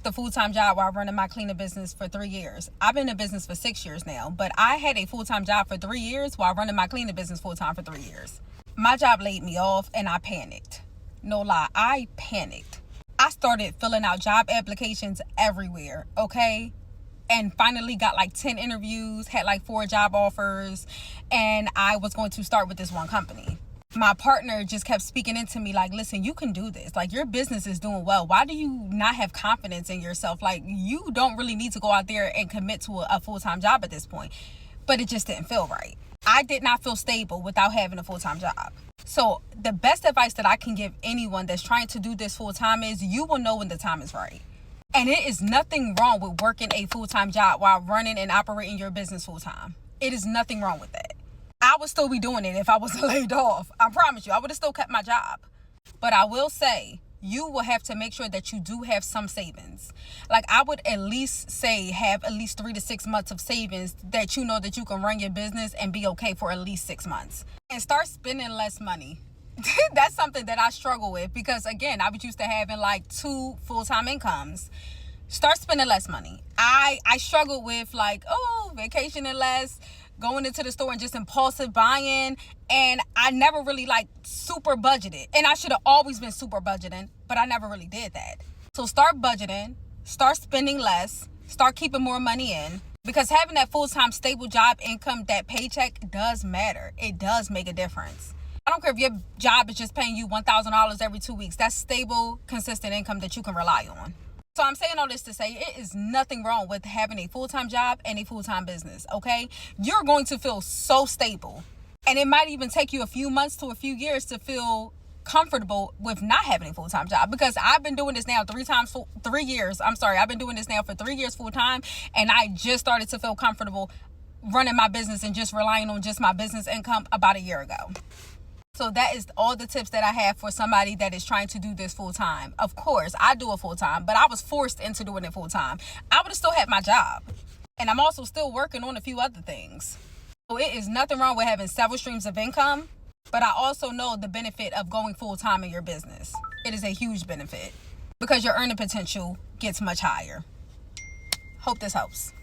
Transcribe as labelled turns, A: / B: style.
A: worked a full-time job while running my cleaning business for 3 years. I've been in business for 6 years now, but I had a full-time job for 3 years while running my cleaning business full-time for 3 years. My job laid me off and I panicked. No lie, I panicked. I started filling out job applications everywhere, okay? And finally got like 10 interviews, had like 4 job offers, and I was going to start with this one company. My partner just kept speaking into me like, listen, you can do this. Like, your business is doing well. Why do you not have confidence in yourself? Like, you don't really need to go out there and commit to a full-time job at this point. But it just didn't feel right. I did not feel stable without having a full-time job. So the best advice that I can give anyone that's trying to do this full-time is you will know when the time is right. And it is nothing wrong with working a full-time job while running and operating your business full-time. It is nothing wrong with that. I would still be doing it if I wasn't laid off. I promise you, I would have still kept my job. But I will say, you will have to make sure that you do have some savings. Like, I would at least say have at least 3 to 6 months of savings that you know that you can run your business and be okay for at least 6 months. And start spending less money. That's something that I struggle with because, again, I was used to having like 2 full-time incomes. Start spending less money. I struggled with like, vacationing less, going into the store and just impulsive buying, and I never really like super budgeted. And I should have always been super budgeting, but I never really did that. So start budgeting, start spending less, start keeping more money in, because having that full-time stable job income, that paycheck does matter. It does make a difference. I don't care if your job is just paying you $1,000 every 2 weeks. That's stable, consistent income that you can rely on. So I'm saying all this to say it is nothing wrong with having a full-time job and a full-time business, okay? You're going to feel so stable. And it might even take you a few months to a few years to feel comfortable with not having a full-time job, because I've been doing this now 3 years. I've been doing this now for 3 years full-time, and I just started to feel comfortable running my business and just relying on just my business income about a year ago. So that is all the tips that I have for somebody that is trying to do this full time. Of course, I do it full time, but I was forced into doing it full time. I would have still had my job. And I'm also still working on a few other things. So it is nothing wrong with having several streams of income, but I also know the benefit of going full time in your business. It is a huge benefit because your earning potential gets much higher. Hope this helps.